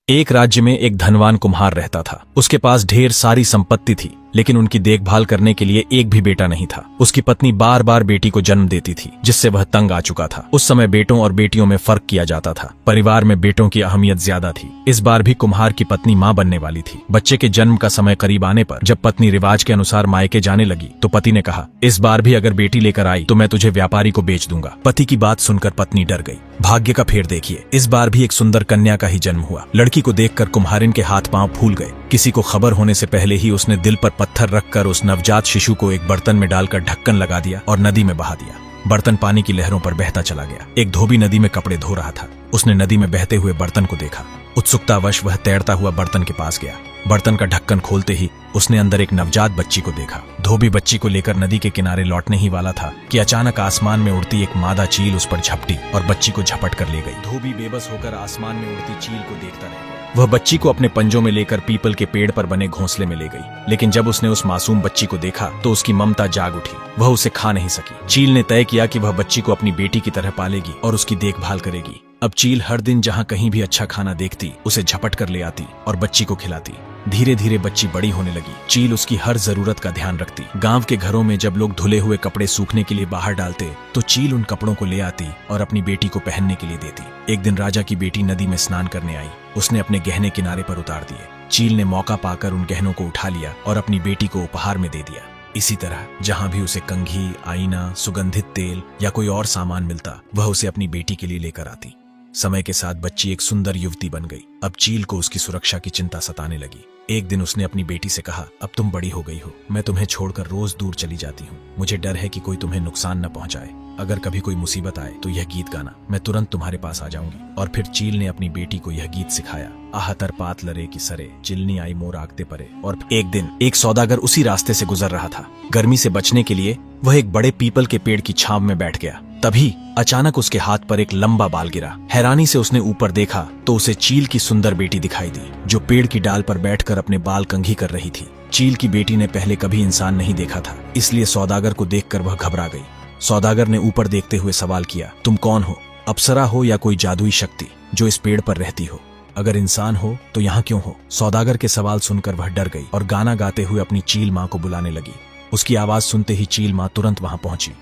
एक राज्य में एक धनवान कुम्हार रहता था। उसके पास ढेर सारी संपत्ति थी, लेकिन उनकी देखभाल करने के लिए एक भी बेटा नहीं था। उसकी पत्नी बार बार बेटी को जन्म देती थी, जिससे वह तंग आ चुका था। उस समय बेटों और बेटियों में फर्क किया जाता था। परिवार में बेटों की अहमियत ज्यादा थी। इस बार भी कुम्हार की पत्नी मां बनने वाली थी। बच्चे के जन्म का समय करीब आने पर जब पत्नी रिवाज के अनुसार मायके जाने लगी तो पति ने कहा, इस बार भी अगर बेटी लेकर आई तो मैं तुझे व्यापारी को बेच दूंगा। पति की बात सुनकर पत्नी डर गई। भाग्य का फेर देखिए, इस बार भी एक सुंदर कन्या का ही जन्म हुआ। लड़की को देखकर कुम्हारिन के हाथ पांव फूल गए। किसी को खबर होने से पहले ही उसने दिल पर पत्थर रखकर उस नवजात शिशु को एक बर्तन में डालकर ढक्कन लगा दिया और नदी में बहा दिया। बर्तन पानी की लहरों पर बहता चला गया। एक धोबी नदी में कपड़े धो रहा था। उसने नदी में बहते हुए बर्तन को देखा। उत्सुकतावश वह तैरता हुआ बर्तन के पास गया। बर्तन का ढक्कन खोलते ही उसने अंदर एक नवजात बच्ची को देखा। धोबी बच्ची को लेकर नदी के किनारे लौटने ही वाला था कि अचानक आसमान में उड़ती एक मादा चील उस पर झपटी और बच्ची को झपट कर ले गई। धोबी बेबस होकर आसमान में उड़ती चील को देखता रह गया। वह बच्ची को अपने पंजों में लेकर पीपल के पेड़ पर बने घोंसले में ले गई, लेकिन जब उसने उस मासूम बच्ची को देखा तो उसकी ममता जाग उठी। वह उसे खा नहीं सकी। चील ने तय किया कि वह बच्ची को अपनी बेटी की तरह पालेगी और उसकी देखभाल करेगी। अब चील हर दिन जहाँ कहीं भी अच्छा खाना देखती उसे झपट कर ले आती और बच्ची को खिलाती। धीरे धीरे बच्ची बड़ी होने लगी। चील उसकी हर जरूरत का ध्यान रखती। गांव के घरों में जब लोग धुले हुए कपड़े सूखने के लिए बाहर डालते तो चील उन कपड़ों को ले आती और अपनी बेटी को पहनने के लिए देती। एक दिन राजा की बेटी नदी में स्नान करने आई। उसने अपने गहने किनारे पर उतार दिए। चील ने मौका पाकर उन गहनों को उठा लिया और अपनी बेटी को उपहार में दे दिया। इसी तरह जहाँ भी उसे कंघी, आईना, सुगंधित तेल या कोई और सामान मिलता वह उसे अपनी बेटी के लिए लेकर आती। समय के साथ बच्ची एक सुंदर युवती बन गई। अब चील को उसकी सुरक्षा की चिंता सताने लगी। एक दिन उसने अपनी बेटी से कहा, अब तुम बड़ी हो गई हो, मैं तुम्हें छोड़कर रोज दूर चली जाती हूँ। मुझे डर है कि कोई तुम्हें नुकसान न पहुंचाए। अगर कभी कोई मुसीबत आए तो यह गीत गाना, मैं तुरंत तुम्हारे पास आ जाऊंगी। और फिर चील ने अपनी बेटी को यह गीत सिखाया, आहतर पात लरे की सरे, चिलनी आई मोर आगते परे। और एक दिन एक सौदागर उसी रास्ते से गुजर रहा था। गर्मी से बचने के लिए वह एक बड़े पीपल के पेड़ की छांव में बैठ गया। तभी अचानक उसके हाथ पर एक लंबा बाल गिरा। हैरानी से उसने ऊपर देखा तो उसे चील की सुंदर बेटी दिखाई दी, जो पेड़ की डाल पर बैठकर अपने बाल कंघी कर रही थी। चील की बेटी ने पहले कभी इंसान नहीं देखा था, इसलिए सौदागर को देखकर वह घबरा गई। सौदागर ने ऊपर देखते हुए सवाल किया, तुम कौन हो? अप्सरा हो या कोई जादुई शक्ति जो इस पेड़ पर रहती हो? अगर इंसान हो तो यहाँ क्यों हो? सौदागर के सवाल सुनकर वह डर गई और गाना गाते हुए अपनी चील माँ को बुलाने लगी। उसकी आवाज सुनते ही चील माँ तुरंत वहां पहुंची।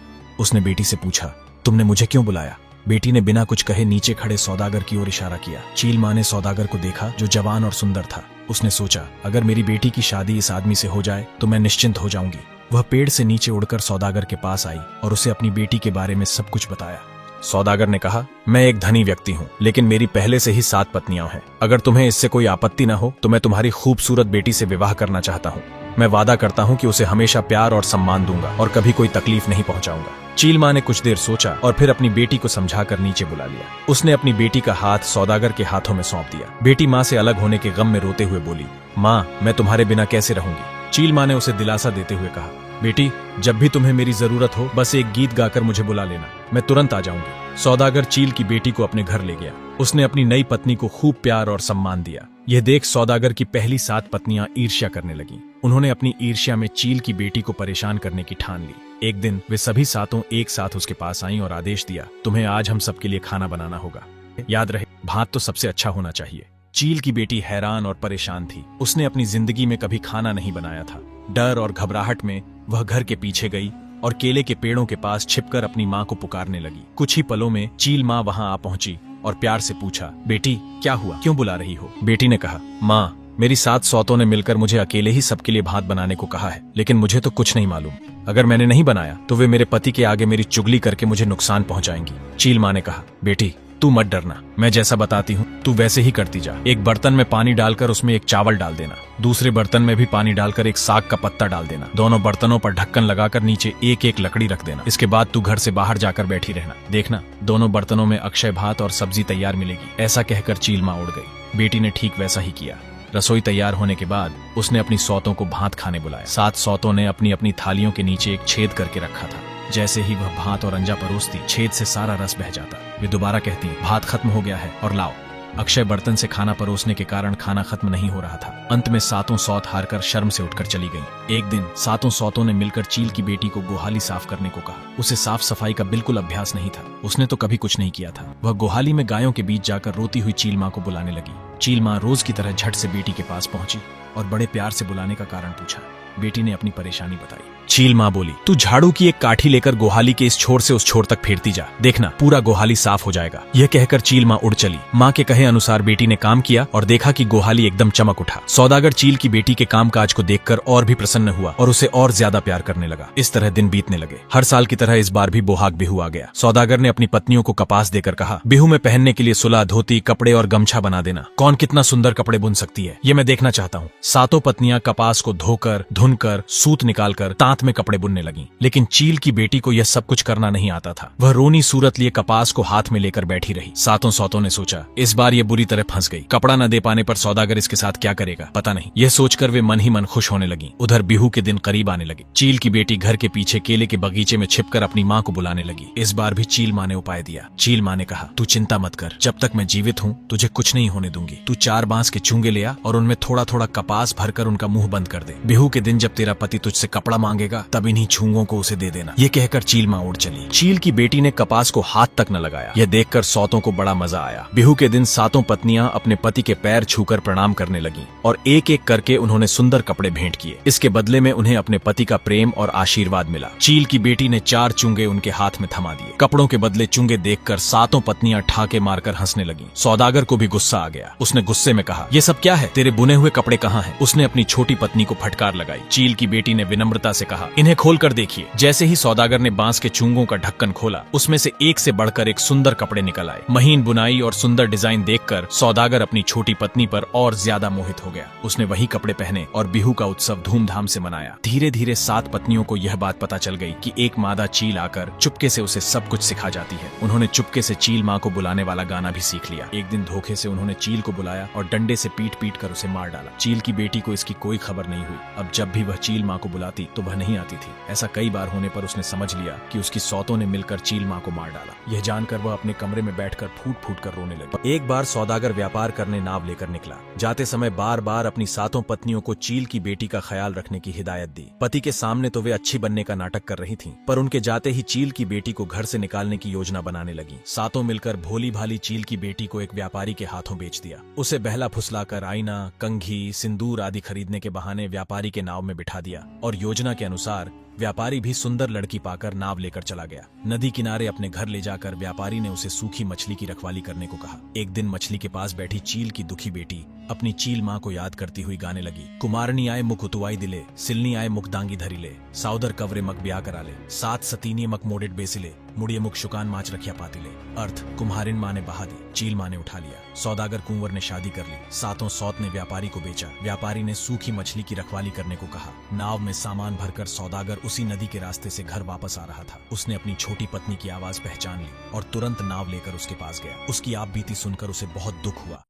उसने बेटी से पूछा, तुमने मुझे क्यों बुलाया? बेटी ने बिना कुछ कहे नीचे खड़े सौदागर की ओर इशारा किया। चील माँ ने सौदागर को देखा जो जवान और सुंदर था। उसने सोचा, अगर मेरी बेटी की शादी इस आदमी से हो जाए तो मैं निश्चिंत हो जाऊंगी। वह पेड़ से नीचे उड़कर सौदागर के पास आई और उसे अपनी बेटी के बारे में सब कुछ बताया। सौदागर ने कहा, मैं एक धनी व्यक्ति हूँ, लेकिन मेरी पहले से ही 7 पत्नियां हैं। अगर तुम्हें इससे कोई आपत्ति न हो तो मैं तुम्हारी खूबसूरत बेटी से विवाह करना चाहता हूँ। मैं वादा करता हूँ कि उसे हमेशा प्यार और सम्मान दूंगा और कभी कोई तकलीफ नहीं पहुंचाऊंगा। चील माँ ने कुछ देर सोचा और फिर अपनी बेटी को समझाकर नीचे बुला लिया। उसने अपनी बेटी का हाथ सौदागर के हाथों में सौंप दिया। बेटी माँ से अलग होने के गम में रोते हुए बोली, माँ, मैं तुम्हारे बिना कैसे रहूंगी? चील माँ ने उसे दिलासा देते हुए कहा, बेटी, जब भी तुम्हें मेरी जरूरत हो बस एक गीत गाकर मुझे बुला लेना, मैं तुरंत आ जाऊंगी। सौदागर चील की बेटी को अपने घर ले गया। उसने अपनी नई पत्नी को खूब प्यार और सम्मान दिया। यह देख सौदागर की पहली 7 पत्नियां ईर्ष्या करने लगीं। उन्होंने अपनी ईर्ष्या में चील की बेटी को परेशान करने की ठान ली। एक दिन वे सभी 7 एक साथ उसके पास आईं और आदेश दिया, तुम्हें आज हम सबके लिए खाना बनाना होगा। याद रहे, भात तो सबसे अच्छा होना चाहिए। चील की बेटी हैरान और परेशान थी। उसने अपनी जिंदगी में कभी खाना नहीं बनाया था। डर और घबराहट में वह घर के पीछे गई और केले के पेड़ों के पास छिपकर अपनी माँ को पुकारने लगी। कुछ ही पलों में चील माँ वहां आ पहुंची और प्यार से पूछा, बेटी, क्या हुआ, क्यों बुला रही हो? बेटी ने कहा, माँ, मेरी 7 सौतों ने मिलकर मुझे अकेले ही सबके लिए भात बनाने को कहा है, लेकिन मुझे तो कुछ नहीं मालूम। अगर मैंने नहीं बनाया तो वे मेरे पति के आगे मेरी चुगली करके मुझे नुकसान पहुंचाएंगी। चील माँ ने कहा, बेटी, तू मत डरना, मैं जैसा बताती हूँ तू वैसे ही करती जा। एक बर्तन में पानी डालकर उसमें एक चावल डाल देना, दूसरे बर्तन में भी पानी डालकर एक साग का पत्ता डाल देना। दोनों बर्तनों पर ढक्कन लगाकर नीचे एक एक लकड़ी रख देना। इसके बाद तू घर से बाहर जाकर बैठी रहना, देखना दोनों बर्तनों में अक्षय भात और सब्जी तैयार मिलेगी। ऐसा कहकर चील माँ उड़ गई। बेटी ने ठीक वैसा ही किया। रसोई तैयार होने के बाद उसने अपनी सौतों को भात खाने बुलाया। 7 सौतों ने अपनी अपनी थालियों के नीचे एक छेद करके रखा था। जैसे ही वह भात और अंजा परोसती, छेद से सारा रस बह जाता। वे दोबारा कहती, भात खत्म हो गया है और लाओ। अक्षय बर्तन से खाना परोसने के कारण खाना खत्म नहीं हो रहा था। अंत में 7 सौत हारकर शर्म से उठकर चली गईं। एक दिन 7 सौतों ने मिलकर चील की बेटी को गोहाली साफ करने को कहा। उसे साफ सफाई का बिल्कुल अभ्यास नहीं था। उसने तो कभी कुछ नहीं किया था। वह गोहाली में गायों के बीच जाकर रोती हुई चील माँ को बुलाने लगी। चील माँ रोज की तरह झट से बेटी के पास पहुंची और बड़े प्यार से बुलाने का कारण पूछा। बेटी ने अपनी परेशानी बताई। चील माँ बोली, तू झाड़ू की एक काठी लेकर गोहाली के इस छोर से उस छोर तक फेरती जा, देखना पूरा गोहाली साफ हो जाएगा। यह कहकर चील माँ उड़ चली। माँ के कहे अनुसार बेटी ने काम किया और देखा कि गोहाली एकदम चमक उठा। सौदागर चील की बेटी के कामकाज को देखकर और भी प्रसन्न हुआ और उसे और ज्यादा प्यार करने लगा। इस तरह दिन बीतने लगे। हर साल की तरह इस बार भी बोहाग बिहू आ गया। सौदागर ने अपनी पत्नियों को कपास देकर कहा, बिहू में पहनने के लिए सुला, धोती, कपड़े और गमछा बना देना। कौन कितना सुंदर कपड़े बुन सकती है, ये मैं देखना चाहता हूँ। सातों पत्नियां कपास को धोकर, धुनकर, सूत निकालकर तांत में कपड़े बुनने लगी। लेकिन चील की बेटी को यह सब कुछ करना नहीं आता था। वह रोनी सूरत लिए कपास को हाथ में लेकर बैठी रही। सातों सौतों ने सोचा, इस बार ये बुरी तरह फंस गई। कपड़ा न दे पाने पर सौदागर इसके साथ क्या करेगा पता नहीं। यह सोचकर वे मन ही मन खुश होने लगी। उधर बिहू के दिन करीब आने लगे। चील की बेटी घर के पीछे केले के बगीचे में छिपकर अपनी माँ को बुलाने लगी। इस बार भी चील माँ ने उपाय दिया। चील माँ ने कहा, तू चिंता मत कर, जब तक मैं जीवित हूँ तुझे कुछ नहीं होने दूंगी। तू 4 बांस के चूंगे ले आ और उनमें थोड़ा थोड़ा कपास भरकर उनका मुंह बंद कर दे। बिहू के दिन जब तेरा पति तुझसे कपड़ा मांगेगा तब इन्हीं छूंगों को उसे दे देना। ये कहकर चील माँ उड़ चली। चील की बेटी ने कपास को हाथ तक न लगाया। यह देखकर सौतों को बड़ा मजा आया। बिहू के दिन सातों पत्नियां अपने पति के पैर छूकर प्रणाम करने लगीं और एक एक करके उन्होंने सुंदर कपड़े भेंट किए। इसके बदले में उन्हें अपने पति का प्रेम और आशीर्वाद मिला। चील की बेटी ने 4 चुंगे उनके हाथ में थमा दिए। कपड़ों के बदले चुंगे देखकर सातों पत्नियां ठाके मारकर हंसने लगीं। सौदागर को भी गुस्सा आ गया। उसने गुस्से में कहा, ये सब क्या है, तेरे बुने हुए कपड़े कहाँ हैं? उसने अपनी छोटी पत्नी को फटकार लगाई। चील की बेटी ने विनम्रता से कहा, इन्हें खोल कर देखिए। जैसे ही सौदागर ने बांस के चूंगों का ढक्कन खोला, उसमें से एक से बढ़कर एक सुंदर कपड़े निकल आए। महीन बुनाई और सुंदर डिजाइन देखकर सौदागर अपनी छोटी पत्नी पर और ज्यादा मोहित हो गया। उसने वही कपड़े पहने और बिहू का उत्सव धूमधाम से मनाया। धीरे धीरे 7 पत्नियों को यह बात पता चल गई कि एक मादा चील आकर चुपके से उसे सब कुछ सिखा जाती है। उन्होंने चुपके से चील माँ को बुलाने वाला गाना भी सीख लिया। एक दिन धोखे से उन्होंने चील को बुलाया और डंडे से पीट पीट कर उसे मार डाला। चील की बेटी को इसकी कोई खबर नहीं हुई। अब जब भी वह चील माँ को बुलाती तो वह नहीं आती थी। ऐसा कई बार होने पर उसने समझ लिया कि उसकी सौतों ने मिलकर चील माँ को मार डाला। यह जानकर वह अपने कमरे में बैठकर फूट फूट कर रोने लगी। एक बार सौदागर व्यापार करने नाव लेकर निकला। जाते समय बार बार अपनी सातों पत्नियों को चील की बेटी का ख्याल रखने की हिदायत दी। पति के सामने तो वे अच्छी बनने का नाटक कर रही थीं, पर उनके जाते ही चील की बेटी को घर से निकालने की योजना बनाने लगी। सातों मिलकर भोली भाली चील की बेटी को एक व्यापारी के हाथों बेच दिया। उसे बहला फुसलाकर आईना, कंघी, सिंदूर आदि खरीदने के बहाने व्यापारी के नाव में बिठा दिया और योजना के अनुसार व्यापारी भी सुंदर लड़की पाकर नाव लेकर चला गया। नदी किनारे अपने घर ले जाकर व्यापारी ने उसे सूखी मछली की रखवाली करने को कहा। एक दिन मछली के पास बैठी चील की दुखी बेटी अपनी चील माँ को याद करती हुई गाने लगी। कुमारनी आए मुख उतुवाई दिले, सिलनी आए मुख दांगी धरी ले, साउदर कवरे मक ब्याह करा ले, 7 सतीनी मक मोडेट बेसिले, मुड़िए मुख शुकान माच रखिया पातिले। अर्थ, कुम्हारिन माँ ने बहा दी, चील माँ ने उठा लिया। सौदागर कुंवर ने शादी कर ली। सातों सौत ने व्यापारी को बेचा। व्यापारी ने सूखी मछली की रखवाली करने को कहा। नाव में सामान भरकर सौदागर उसी नदी के रास्ते से घर वापस आ रहा था। उसने अपनी छोटी पत्नी की आवाज पहचान ली और तुरंत नाव लेकर उसके पास गया। उसकी आप बीती सुनकर उसे बहुत दुख हुआ।